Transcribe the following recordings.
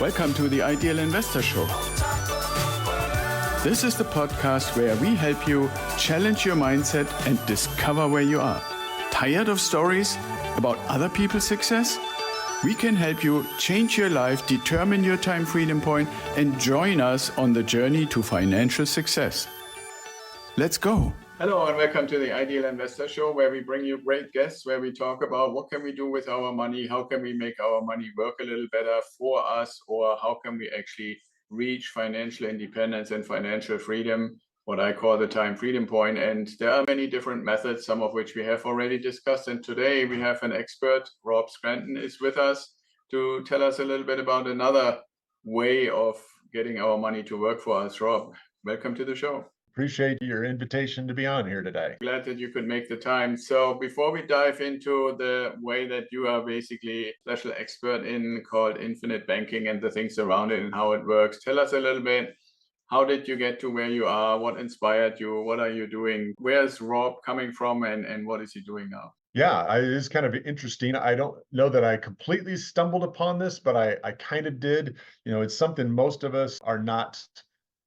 Welcome to the Ideal Investor Show. This is the podcast where we help you challenge your mindset and discover where you are. Tired of stories about other people's success? We can help you change your life, determine your time freedom point, and join us on the journey to financial success. Let's go. Hello and welcome to the Ideal Investor Show, where we bring you great guests, where we talk about what can we do with our money, how can we make our money work a little better for us, or how can we actually reach financial independence and financial freedom, what I call the time freedom point. And there are many different methods, some of which we have already discussed. And today we have an expert, Rob Scranton, is with us to tell us a little bit about another way of getting our money to work for us. Rob, welcome to the show. Appreciate your invitation to be on here today. Glad that you could make the time. So before we dive into the way that you are basically a special expert in called infinite banking and the things around it and how it works, tell us a little bit, how did you get to where you are? What inspired you? What are you doing? Where's Rob coming from and what is he doing now? Yeah, it is kind of interesting. I don't know that I completely stumbled upon this, but I kind of did. You know, it's something most of us are not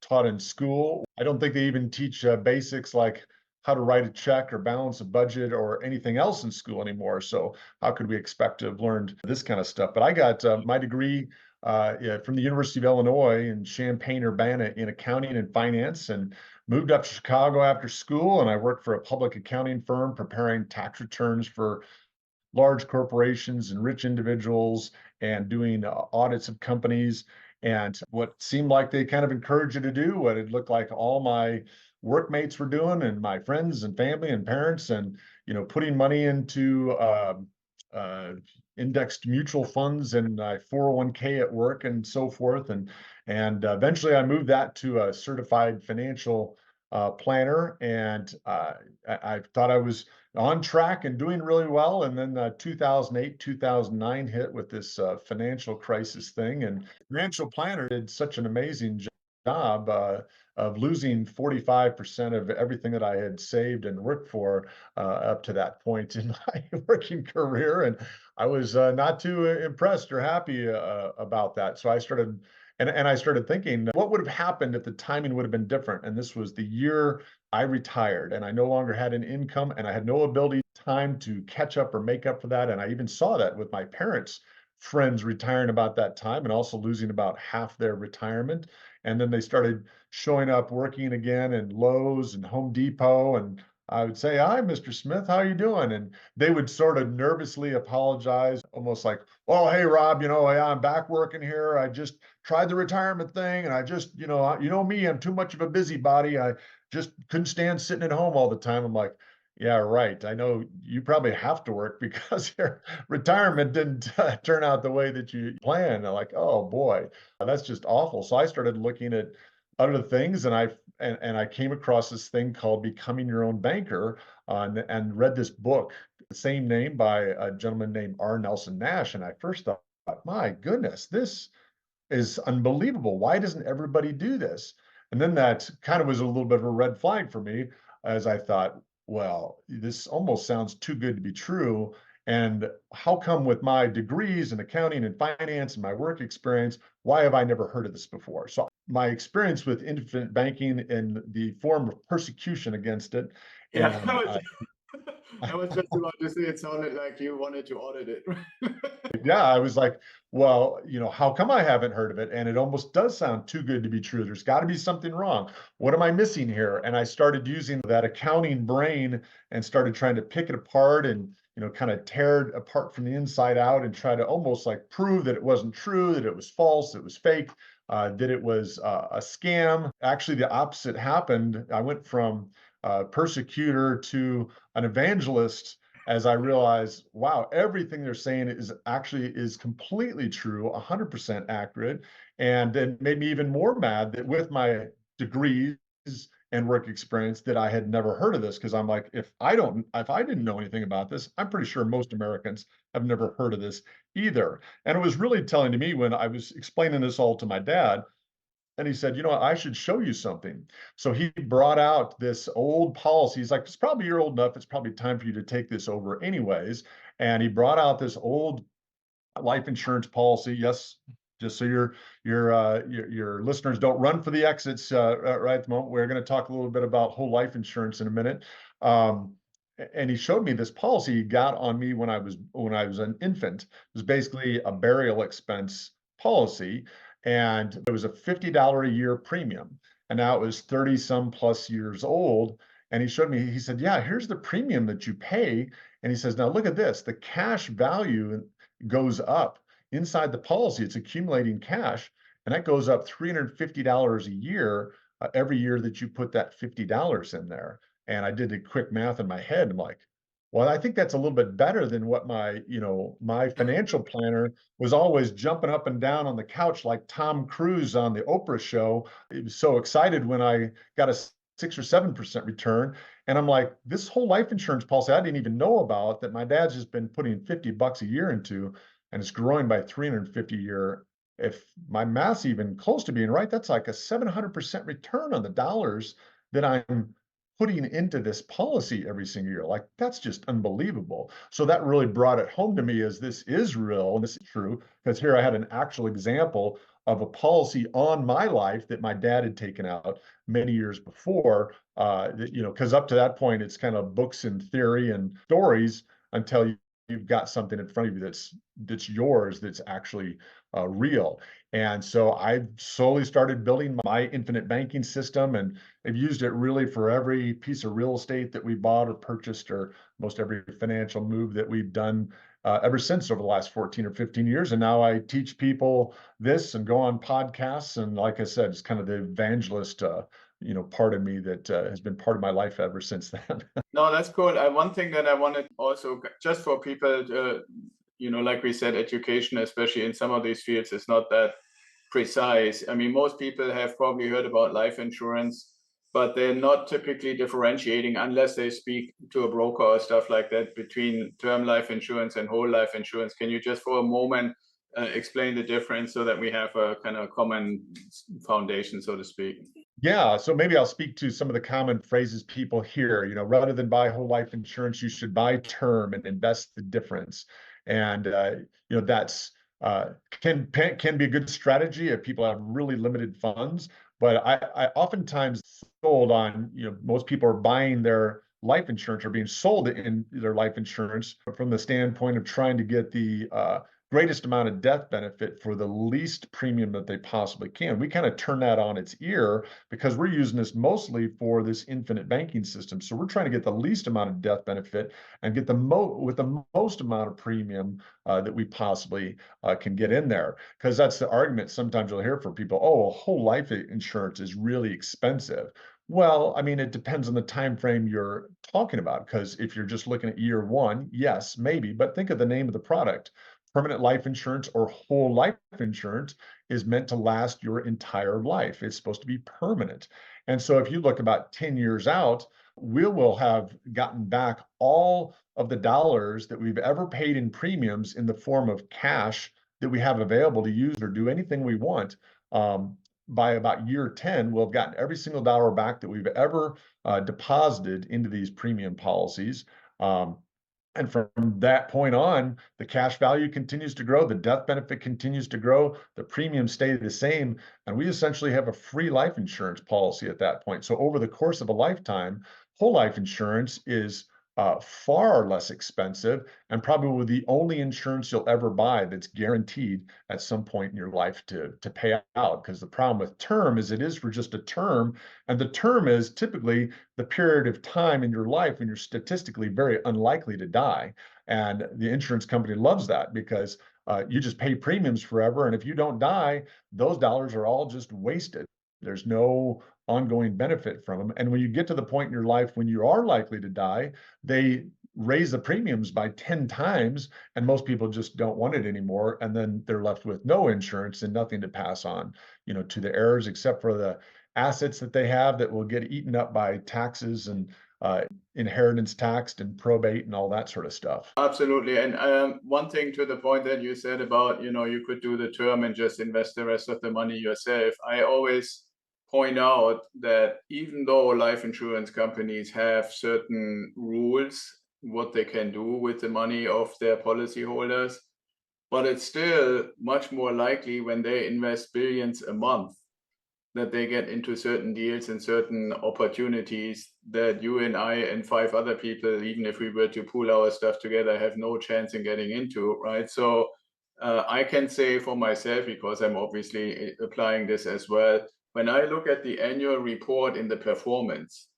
taught in school. I don't think they even teach basics like how to write a check or balance a budget or anything else in school anymore. So how could we expect to have learned this kind of stuff? But I got my degree from the University of Illinois in Champaign-Urbana in accounting and finance, and moved up to Chicago after school. And I worked for a public accounting firm preparing tax returns for large corporations and rich individuals and doing audits of companies. And what seemed like they kind of encouraged you to do, what it looked like all my workmates were doing, and my friends and family and parents, and putting money into indexed mutual funds and 401k at work and so forth. And eventually I moved that to a certified financial planner, and I thought I was on track and doing really well. And then 2008, 2009 hit with this financial crisis thing, and financial planner did such an amazing job of losing 45% of everything that I had saved and worked for up to that point in my working career. And I was not too impressed or happy about that. So I started I started thinking, what would have happened if the timing would have been different? And this was the year I retired, and I no longer had an income, and I had no ability, time to catch up or make up for that. And I even saw that with my parents' friends retiring about that time and also losing about half their retirement. And then they started showing up working again in Lowe's and Home Depot, and I would say, "Hi, Mr. Smith, how you doing?" And they would sort of nervously apologize, almost like, "Oh, hey, Rob, I'm back working here. I just tried the retirement thing, and I just, you know me, I'm too much of a busybody. I just couldn't stand sitting at home all the time." I'm like, "Yeah, right. I know you probably have to work because your retirement didn't turn out the way that you planned." I'm like, "Oh boy, that's just awful." So I started looking at other things, and I came across this thing called Becoming Your Own Banker, and read this book, the same name, by a gentleman named R. Nelson Nash. And I first thought, my goodness, this is unbelievable. Why doesn't everybody do this? And then that kind of was a little bit of a red flag for me, as I thought, well, this almost sounds too good to be true. And how come, with my degrees in accounting and finance and my work experience, why have I never heard of this before? So my experience with infinite banking in the form of persecution against it. Yeah, I was just about to say, it sounded like you wanted to audit it. Yeah, I was like, well, how come I haven't heard of it? And it almost does sound too good to be true. There's got to be something wrong. What am I missing here? And I started using that accounting brain and started trying to pick it apart and, kind of tear it apart from the inside out and try to almost like prove that it wasn't true, that it was false, it was fake, that it was a scam. Actually, the opposite happened. I went from persecutor to an evangelist, as I realized, wow, everything they're saying is completely true, 100% accurate. And it made me even more mad that with my degrees and work experience that I had never heard of this, because I'm like, if I didn't know anything about this, I'm pretty sure most Americans have never heard of this either. And it was really telling to me when I was explaining this all to my dad. And he said, I should show you something. So he brought out this old policy. He's like, it's probably you're old enough. It's probably time for you to take this over anyways. And he brought out this old life insurance policy. Yes, Just so your listeners don't run for the exits right at the moment. We're going to talk a little bit about whole life insurance in a minute. And he showed me this policy he got on me when I was an infant. It was basically a burial expense policy, and it was a $50 a year premium. And now it was 30 some plus years old. And he showed me, he said, "Yeah, here's the premium that you pay." And he says, "Now look at this. The cash value goes up inside the policy. It's accumulating cash, and that goes up $350 a year every year that you put that $50 in there." And I did the quick math in my head. I'm like, well, I think that's a little bit better than what my financial planner was always jumping up and down on the couch like Tom Cruise on the Oprah show. He was so excited when I got a 6 or 7% return. And I'm like, this whole life insurance policy I didn't even know about, that my dad's just been putting $50 a year into, and it's growing by 350 a year. If my math's even close to being right, that's like a 700% return on the dollars that I'm putting into this policy every single year. Like, that's just unbelievable. So that really brought it home to me, as this is real and this is true, because here I had an actual example of a policy on my life that my dad had taken out many years before. Because up to that point, it's kind of books and theory and stories until you've got something in front of you that's yours, that's actually real. And so I slowly started building my infinite banking system, and I've used it really for every piece of real estate that we bought or purchased, or most every financial move that we've done ever since, over the last 14 or 15 years. And now I teach people this and go on podcasts. And like I said, it's kind of the evangelist, part of me that has been part of my life ever since then. No, that's cool. One thing that I wanted also, just for people, like we said, education, especially in some of these fields, is not that precise. I mean, most people have probably heard about life insurance, but they're not typically differentiating, unless they speak to a broker or stuff like that, between term life insurance and whole life insurance. Can you just for a moment explain the difference, so that we have a kind of common foundation, so to speak? Yeah, so maybe I'll speak to some of the common phrases people hear. Rather than buy whole life insurance, you should buy term and invest the difference. And that's can be a good strategy if people have really limited funds. But I oftentimes sold on, most people are buying their life insurance, or being sold in their life insurance from the standpoint of trying to get the greatest amount of death benefit for the least premium that they possibly can. We kind of turn that on its ear, because we're using this mostly for this infinite banking system. So we're trying to get the least amount of death benefit and get with the most amount of premium that we possibly can get in there. Because that's the argument sometimes you'll hear from people: "Oh, whole life insurance is really expensive." Well, I mean, it depends on the time frame you're talking about. Because if you're just looking at year one, yes, maybe. But think of the name of the product. Permanent life insurance, or whole life insurance, is meant to last your entire life. It's supposed to be permanent. And so if you look about 10 years out, we will have gotten back all of the dollars that we've ever paid in premiums in the form of cash that we have available to use or do anything we want. By about year 10, we'll have gotten every single dollar back that we've ever deposited into these premium policies. And from that point on, the cash value continues to grow, the death benefit continues to grow, the premiums stay the same, and we essentially have a free life insurance policy at that point. So over the course of a lifetime, whole life insurance is far less expensive, and probably the only insurance you'll ever buy that's guaranteed at some point in your life to pay out. Because the problem with term is it is for just a term, and the term is typically the period of time in your life when you're statistically very unlikely to die. And the insurance company loves that, because you just pay premiums forever. And if you don't die, those dollars are all just wasted. There's no ongoing benefit from them. And when you get to the point in your life when you are likely to die, they raise the premiums by 10 times, and most people just don't want it anymore. And then they're left with no insurance and nothing to pass on, to the heirs, except for the assets that they have that will get eaten up by taxes and inheritance taxed and probate and all that sort of stuff. Absolutely. And one thing to the point that you said about, you could do the term and just invest the rest of the money yourself. I always point out that even though life insurance companies have certain rules, what they can do with the money of their policyholders, but it's still much more likely when they invest billions a month that they get into certain deals and certain opportunities that you and I and 5 other people, even if we were to pool our stuff together, have no chance in getting into, right? So I can say for myself, because I'm obviously applying this as well, when I look at the annual report in the performance,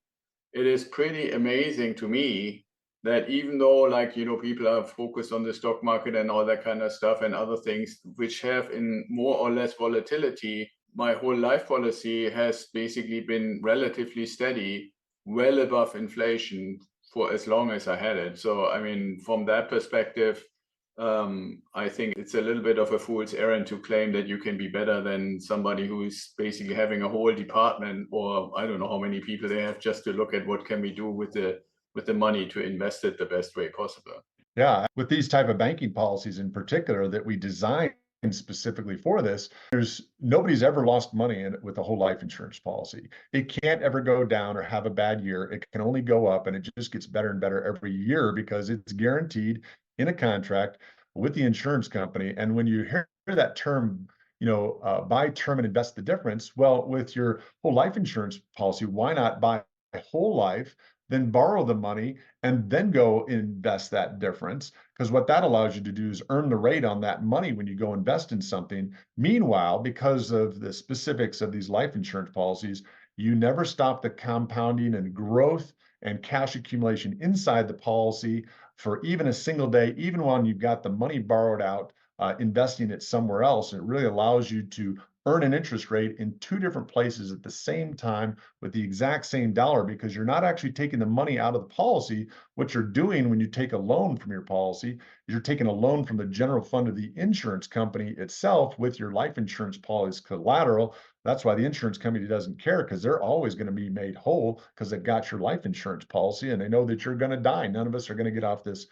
it is pretty amazing to me that even though, like, people are focused on the stock market and all that kind of stuff and other things which have in more or less volatility, my whole life policy has basically been relatively steady, well above inflation for as long as I had it. So I mean, from that perspective, I think it's a little bit of a fool's errand to claim that you can be better than somebody who's basically having a whole department, or I don't know how many people they have, just to look at what can we do with the money to invest it the best way possible. Yeah, with these type of banking policies in particular that we designed specifically for this, nobody's ever lost money with a whole life insurance policy. It can't ever go down or have a bad year. It can only go up, and it just gets better and better every year because it's guaranteed in a contract with the insurance company. And when you hear that term, buy term and invest the difference, well, with your whole life insurance policy, why not buy whole life, then borrow the money, and then go invest that difference? Because what that allows you to do is earn the rate on that money when you go invest in something. Meanwhile, because of the specifics of these life insurance policies, you never stop the compounding and growth and cash accumulation inside the policy for even a single day, even when you've got the money borrowed out, investing it somewhere else. It really allows you to earn an interest rate in 2 different places at the same time with the exact same dollar, because you're not actually taking the money out of the policy. What you're doing when you take a loan from your policy is you're taking a loan from the general fund of the insurance company itself with your life insurance policy collateral. That's why the insurance company doesn't care, because they're always going to be made whole because they've got your life insurance policy and they know that you're going to die. None of us are going to get off this,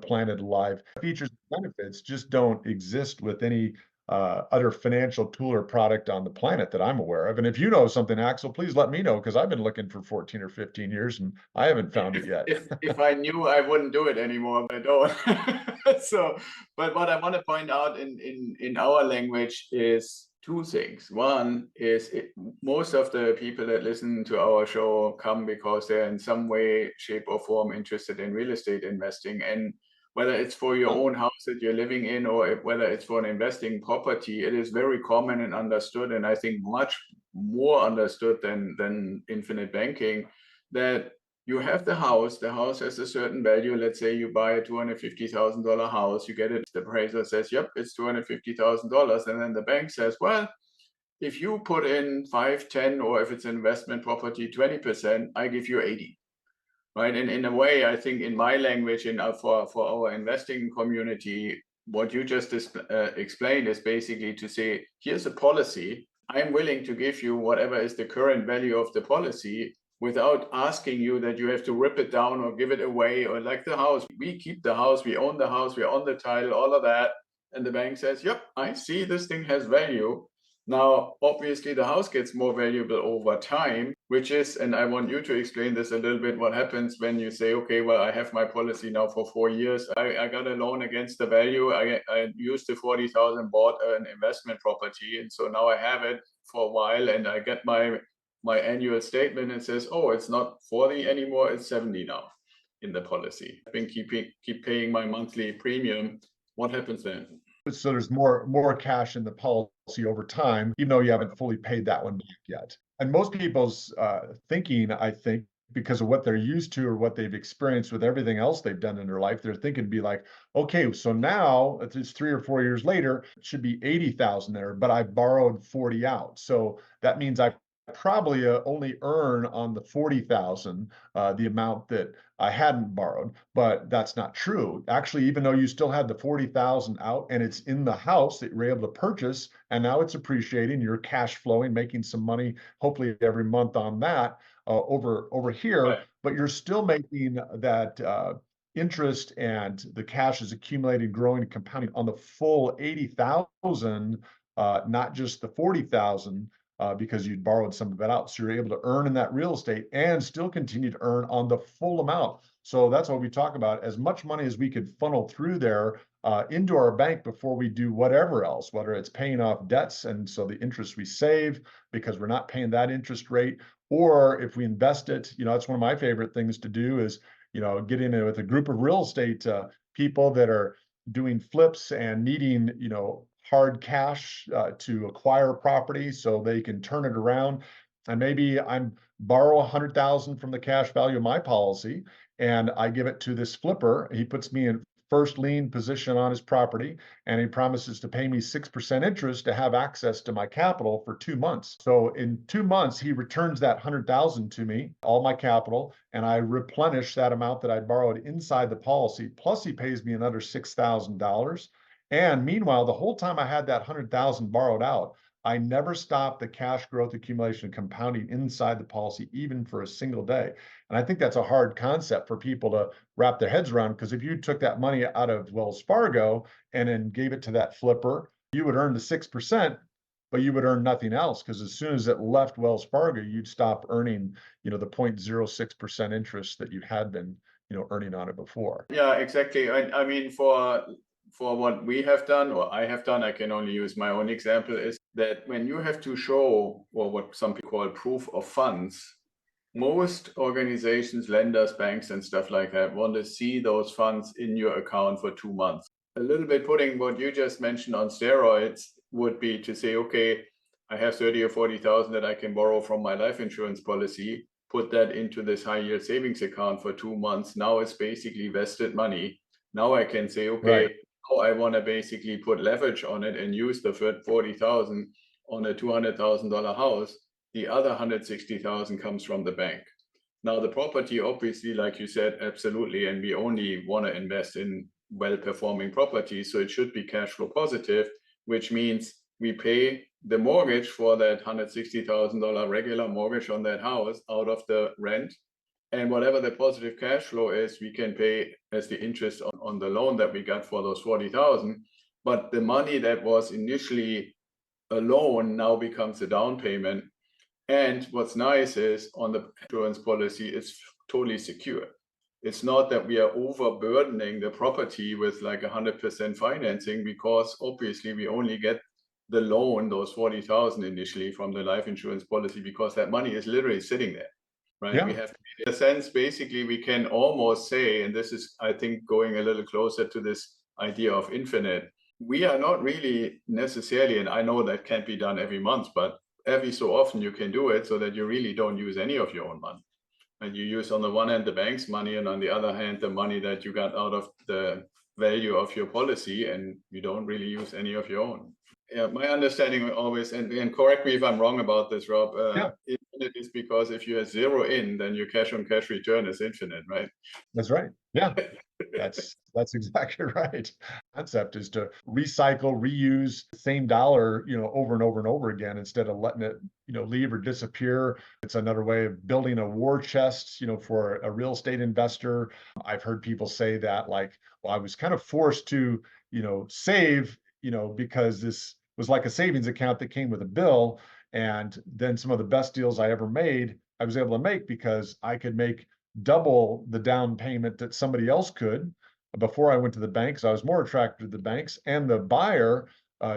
planet alive. Features and benefits just don't exist with any other financial tool or product on the planet that I'm aware of. And if you know something, Axel, please let me know, because I've been looking for 14 or 15 years and I haven't found it yet. If I knew, I wouldn't do it anymore, but I don't. So, but what I want to point out in our language is 2 things. One is most of the people that listen to our show come because they're in some way, shape, or form interested in real estate investing. And whether it's for your own house that you're living in or whether it's for an investing property, it is very common and understood, and I think much more understood than infinite banking, that you have the house has a certain value. Let's say you buy a $250,000 house, you get it, the appraiser says, yep, it's $250,000. And then the bank says, well, if you put in 5, 10, or if it's an investment property, 20%, I give you 80. Right. And in a way, I think in my language, for our investing community, what you just explained is basically to say, here's a policy. I'm willing to give you whatever is the current value of the policy without asking you that you have to rip it down or give it away, or like the house. We keep the house, we own the house, we own the title, all of that. And the bank says, yep, I see this thing has value. Now, obviously, the house gets more valuable over time, which is, and I want you to explain this a little bit, what happens when you say, okay, well, I have my policy now for 4 years. I got a loan against the value. I used the 40,000, bought an investment property. And so now I have it for a while, and I get my annual statement and says, oh, it's not 40 anymore, it's 70 now in the policy. I've been keep paying my monthly premium. What happens then? So there's more cash in the policy over time, even though you haven't fully paid that one back yet. And most people's thinking, I think, because of what they're used to or what they've experienced with everything else they've done in their life, they're thinking be like, okay, so now it's 3 or 4 years later, it should be 80,000 there, but I borrowed 40 out. So that means I probably only earn on the 40,000 the amount that I hadn't borrowed. But that's not true. Actually, even though you still had the 40,000 out and it's in the house that you're able to purchase, and now it's appreciating, you're cash flowing, making some money, hopefully every month on that over here, Right. but you're still making that interest, and the cash is accumulating, growing, and compounding on the full 80,000, not just the 40,000. Because you'd borrowed some of it out. So you're able to earn in that real estate and still continue to earn on the full amount. So that's what we talk about. As much money as we could funnel through there into our bank before we do whatever else, whether it's paying off debts, and so the interest we save because we're not paying that interest rate, or if we invest it. That's one of my favorite things to do is, get in with a group of real estate people that are doing flips and needing, hard cash to acquire property so they can turn it around. And maybe I'm borrow 100,000 from the cash value of my policy, and I give it to this flipper. He puts me in first lien position on his property, and he promises to pay me 6% interest to have access to my capital for 2 months. So in 2 months, he returns that 100,000 to me, all my capital, and I replenish that amount that I borrowed inside the policy. Plus, he pays me another $6,000. And meanwhile, the whole time I had that 100,000 borrowed out, I never stopped the cash growth accumulation compounding inside the policy, even for a single day. And I think that's a hard concept for people to wrap their heads around, because if you took that money out of Wells Fargo and then gave it to that flipper, you would earn the 6%, but you would earn nothing else, because as soon as it left Wells Fargo, you'd stop earning, the 0.06% interest that you had been, earning on it before. Yeah, exactly. I mean, for what we have done, or I have done, I can only use my own example, is that when you have to show, or what some people call proof of funds, most organizations, lenders, banks, and stuff like that want to see those funds in your account for 2 months. A little bit putting what you just mentioned on steroids would be to say, okay, I have 30 or 40,000 that I can borrow from my life insurance policy, put that into this high yield savings account for 2 months. Now it's basically vested money. Now I can say, okay, Right. I want to basically put leverage on it and use the 40,000 on a $200,000 house. The other 160,000 comes from the bank. Now the property, obviously, like you said, absolutely, and we only want to invest in well-performing properties, so it should be cash flow positive, which means we pay the mortgage for that $160,000 regular mortgage on that house out of the rent. And whatever the positive cash flow is, we can pay as the interest on the loan that we got for those 40,000. But the money that was initially a loan now becomes a down payment. And what's nice is on the insurance policy, it's totally secure. It's not that we are overburdening the property with like 100% financing, because obviously we only get the loan, those 40,000 initially, from the life insurance policy, because that money is literally sitting there. Right. Yeah. We have, in a sense, basically, we can almost say, and this is, I think, going a little closer to this idea of infinite. We are not really necessarily, and I know that can't be done every month, but every so often you can do it so that you really don't use any of your own money. And you use, on the one hand, the bank's money, and on the other hand, the money that you got out of the value of your policy, and you don't really use any of your own. Yeah, my understanding always, and correct me if I'm wrong about this, Rob, infinite is because if you have zero in, then your cash on cash return is infinite, right? That's right. Yeah. That's exactly right. Concept is to recycle, reuse the same dollar, over and over and over again, instead of letting it, leave or disappear. It's another way of building a war chest, for a real estate investor. I've heard people say that, like, well, I was kind of forced to, save, because this was like a savings account that came with a bill. And then some of the best deals I ever made, I was able to make because I could make double the down payment that somebody else could. Before I went to the banks, I was more attracted to the banks, and the buyer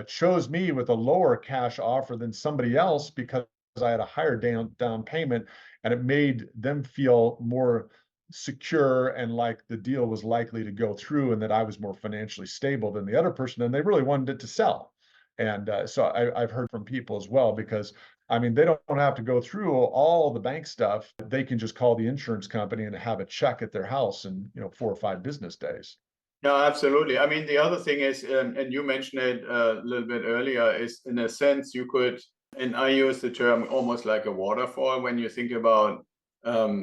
chose me with a lower cash offer than somebody else because I had a higher down payment, and it made them feel more secure and like the deal was likely to go through, and that I was more financially stable than the other person, and they really wanted it to sell. And so I've heard from people as well, because I mean, they don't have to go through all the bank stuff. They can just call the insurance company and have a check at their house in 4 or 5 business days. Yeah, absolutely. I mean, the other thing is, and you mentioned it a little bit earlier, is in a sense you could, and I use the term almost like a waterfall when you think about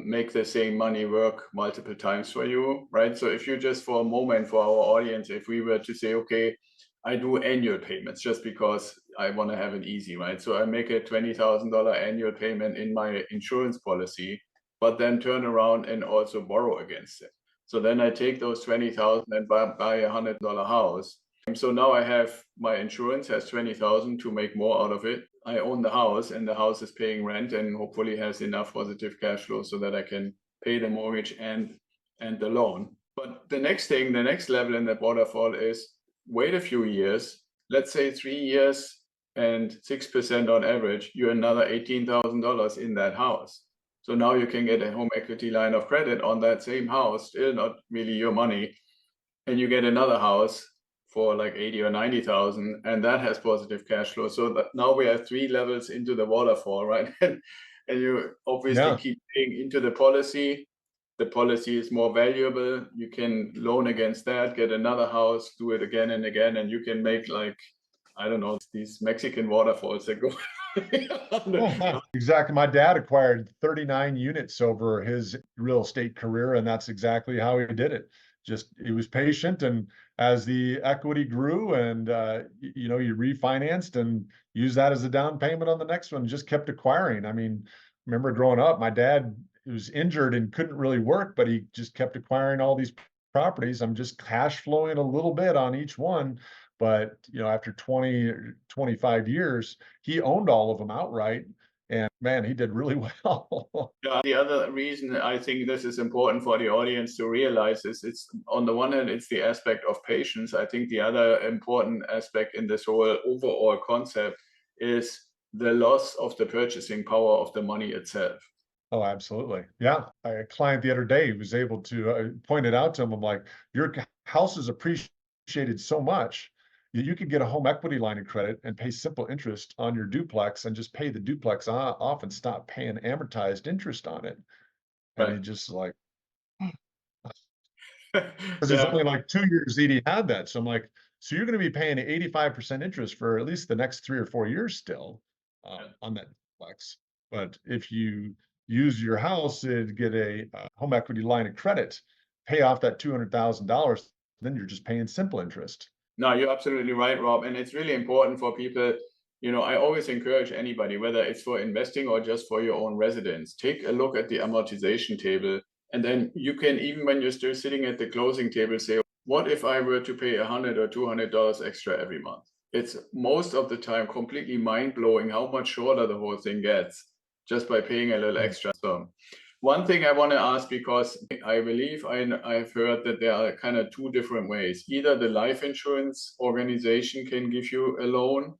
make the same money work multiple times for you, right? So if you just, for a moment, for our audience, if we were to say, okay, I do annual payments just because I want to have it easy, right? So I make a $20,000 annual payment in my insurance policy, but then turn around and also borrow against it. So then I take those 20,000 and buy a $100 house. And so now I have, my insurance has 20,000 to make more out of it. I own the house, and the house is paying rent and hopefully has enough positive cash flow so that I can pay the mortgage and the loan. But the next thing, the next level in the waterfall is, wait a few years, let's say 3 years and 6% on average, you're another $18,000 in that house. So now you can get a home equity line of credit on that same house, still not really your money, and you get another house for like 80 or 90,000, and that has positive cash flow. So that now we are 3 levels into the waterfall, right? And you obviously Yeah. keep paying into the policy. The policy is more valuable. You can loan against that, get another house, do it again and again, and you can make like, I don't know, these Mexican waterfalls that go. Exactly. My dad acquired 39 units over his real estate career, and that's exactly how he did it. Just he was patient, and as the equity grew, and you refinanced and used that as a down payment on the next one, just kept acquiring. I mean, remember growing up, my dad was injured and couldn't really work, but he just kept acquiring all these properties. I'm just cash flowing a little bit on each one. But after 20 or 25 years, he owned all of them outright, and man, he did really well. Yeah, the other reason I think this is important for the audience to realize is it's on the one hand, it's the aspect of patience. I think the other important aspect in this whole overall concept is the loss of the purchasing power of the money itself. Oh, absolutely. Yeah. A client the other day was able to point it out to him. I'm like, your house is appreciated so much that you could get a home equity line of credit and pay simple interest on your duplex and just pay the duplex off and stop paying amortized interest on it. And he Right. just like, because it's Yeah. only like 2 years that he had that. So I'm like, so you're going to be paying 85% interest for at least the next 3 or 4 years still on that duplex. But if you use your house to get a home equity line of credit, pay off that $200,000, then you're just paying simple interest. No, you're absolutely right, Rob. And it's really important for people. I always encourage anybody, whether it's for investing or just for your own residence, take a look at the amortization table. And then you can, even when you're still sitting at the closing table, say, what if I were to pay $100 or $200 extra every month? It's most of the time completely mind blowing how much shorter the whole thing gets just by paying a little extra. So one thing I want to ask, because I believe I've heard that there are kind of two different ways. Either the life insurance organization can give you a loan,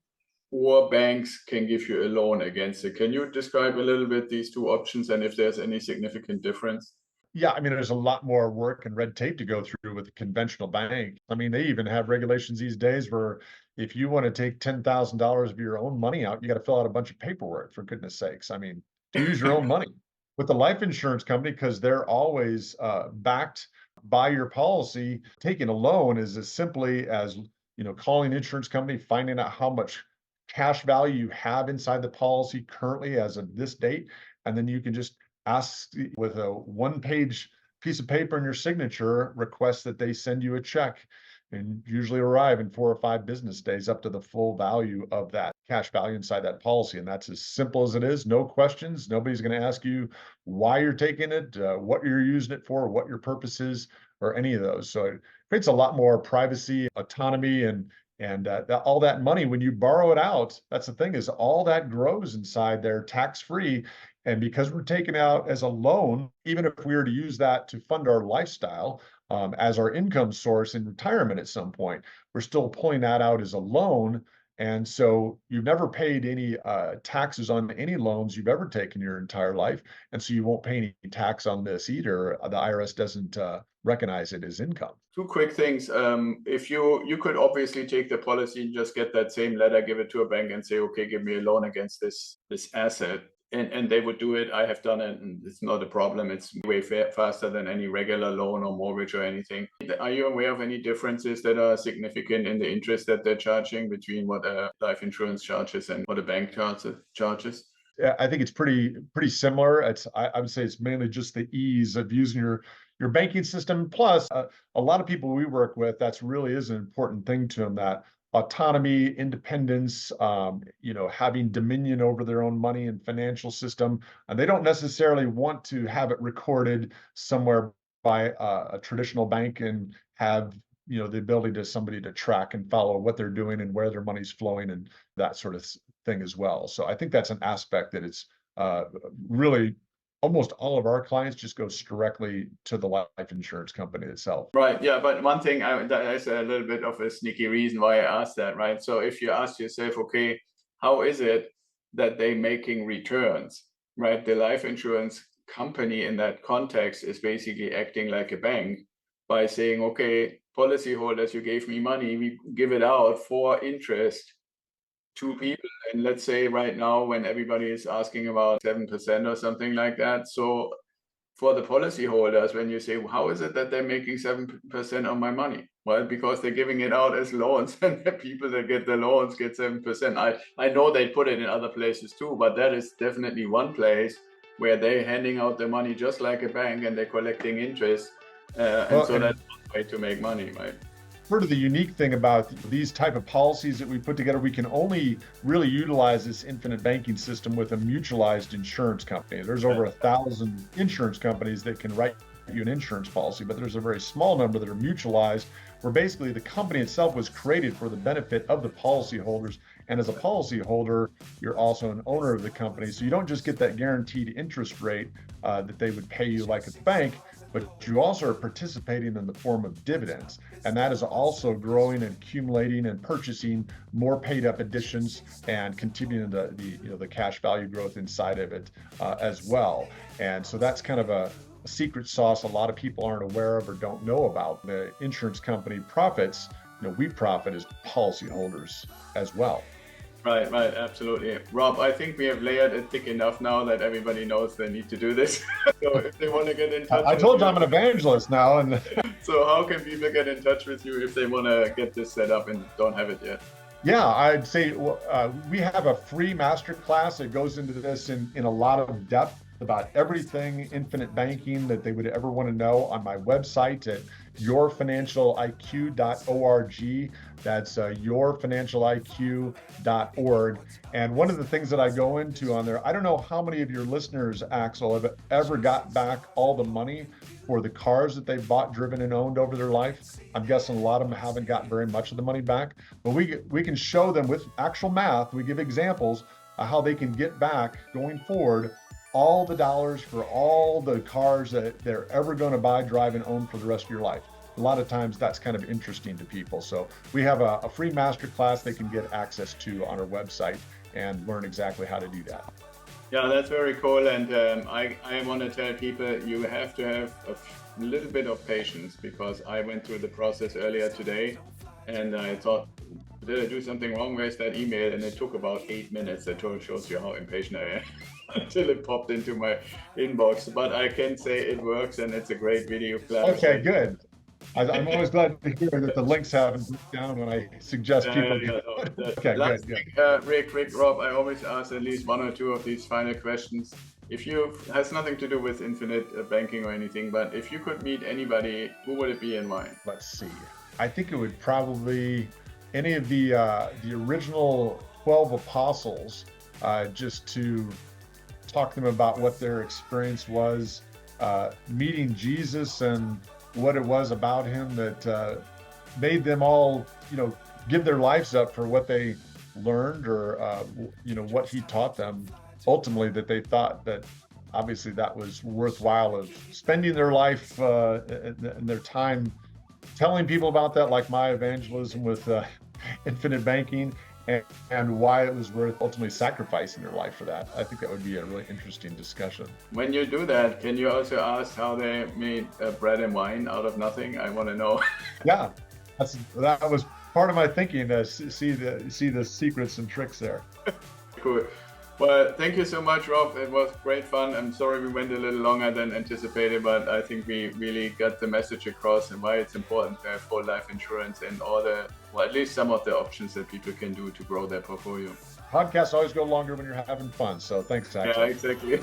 or banks can give you a loan against it. Can you describe a little bit these two options and if there's any significant difference? Yeah, I mean, there's a lot more work and red tape to go through with a conventional bank. I mean, they even have regulations these days where if you want to take $10,000 of your own money out, you got to fill out a bunch of paperwork, for goodness sakes. I mean, to use your own money. With the life insurance company, because they're always backed by your policy, taking a loan is as simply as, calling an insurance company, finding out how much cash value you have inside the policy currently as of this date, and then you can just ask with a one-page piece of paper and your signature, request that they send you a check, and usually arrive in 4 or 5 business days up to the full value of that cash value inside that policy. And that's as simple as it is. No questions. Nobody's going to ask you why you're taking it, what you're using it for, what your purpose is, or any of those. So it creates a lot more privacy, autonomy, and all that money, when you borrow it out, that's the thing, is all that grows inside there tax-free. And because we're taking out as a loan, even if we were to use that to fund our lifestyle as our income source in retirement at some point, we're still pulling that out as a loan. And so you've never paid any taxes on any loans you've ever taken your entire life. And so you won't pay any tax on this either. The IRS doesn't recognize it as income. Two quick things. If you could obviously take the policy and just get that same letter, give it to a bank and say, okay, give me a loan against this asset. And they would do it. I have done it, and it's not a problem. It's way faster than any regular loan or mortgage or anything. Are you aware of any differences that are significant in the interest that they're charging between what a life insurance charges and what a bank charges? I think it's pretty similar. I would say it's mainly just the ease of using your banking system. Plus, a lot of people we work with, that's really is an important thing to them, that autonomy, independence, having dominion over their own money and financial system. And they don't necessarily want to have it recorded somewhere by a traditional bank and have, the ability to somebody to track and follow what they're doing and where their money's flowing and that sort of thing as well. So I think that's an aspect that it's really almost all of our clients just goes directly to the life insurance company itself. Right. Yeah. But one thing, that's a little bit of a sneaky reason why I asked that, right? So if you ask yourself, okay, how is it that they're making returns, right? The life insurance company in that context is basically acting like a bank by saying, okay, policyholders, you gave me money, we give it out for interest to people. And let's say right now, when everybody is asking about 7% or something like that. So for the policyholders, when you say, how is it that they're making 7% on my money? Well, because they're giving it out as loans, and the people that get the loans get 7%. I know they put it in other places too, but that is definitely one place where they're handing out the money just like a bank, and they're collecting interest. And so that's one way to make money, right? Sort of the unique thing about these type of policies that we put together, we can only really utilize this infinite banking system with a mutualized insurance company. There's over 1,000 insurance companies that can write you an insurance policy, but there's a very small number that are mutualized, where basically the company itself was created for the benefit of the policyholders. And as a policyholder, you're also an owner of the company. So you don't just get that guaranteed interest rate that they would pay you like at the bank, but you also are participating in the form of dividends. And that is also growing and accumulating and purchasing more paid up additions and continuing the cash value growth inside of it as well. And so that's kind of a secret sauce a lot of people aren't aware of or don't know about. The insurance company profits, we profit as policyholders as well. Right, absolutely. Rob, I think we have layered it thick enough now that everybody knows they need to do this. So if they want to get in touch, I told you I'm an evangelist now. And so how can people get in touch with you if they want to get this set up and don't have it yet? Yeah, I'd say we have a free masterclass that goes into this in a lot of depth about everything infinite banking that they would ever want to know on my website at yourfinancialiq.org. That's yourfinancialiq.org. And one of the things that I go into on there, I don't know how many of your listeners, Axel, have ever got back all the money for the cars that they've bought, driven, and owned over their life. I'm guessing a lot of them haven't got very much of the money back, but we can show them with actual math. We give examples of how they can get back going forward all the dollars for all the cars that they're ever going to buy, drive, and own for the rest of your life. A lot of times that's kind of interesting to people. So we have a free masterclass they can get access to on our website and learn exactly how to do that. Yeah, that's very cool. And I want to tell people you have to have a little bit of patience, because I went through the process earlier today and I thought, did I do something wrong? Where's that email? And it took about 8 minutes. That shows you how impatient I am until it popped into my inbox. But I can say it works, and it's a great video class. Okay, good. I'm always glad to hear that the links haven't moved down when I suggest people. Okay, last good. thing, real quick, Rob, I always ask at least one or two of these final questions. If you has nothing to do with infinite banking or anything, but if you could meet anybody, who would it be and why? Let's see. I think it would probably any of the original 12 apostles, just to talk to them about what their experience was meeting Jesus and what it was about him that made them all, give their lives up for what they learned or, what he taught them. Ultimately, that they thought that obviously that was worthwhile of spending their life and their time telling people about that, like my evangelism with infinite banking, and why it was worth ultimately sacrificing their life for that. I think that would be a really interesting discussion. When you do that, can you also ask how they made bread and wine out of nothing? I want to know. Yeah, that was part of my thinking, to see the secrets and tricks there. Cool. Well, thank you so much, Rob. It was great fun. I'm sorry we went a little longer than anticipated, but I think we really got the message across and why it's important to have whole life insurance and at least some of the options that people can do to grow their portfolio. Podcasts always go longer when you're having fun. So thanks, Axel. Yeah, exactly.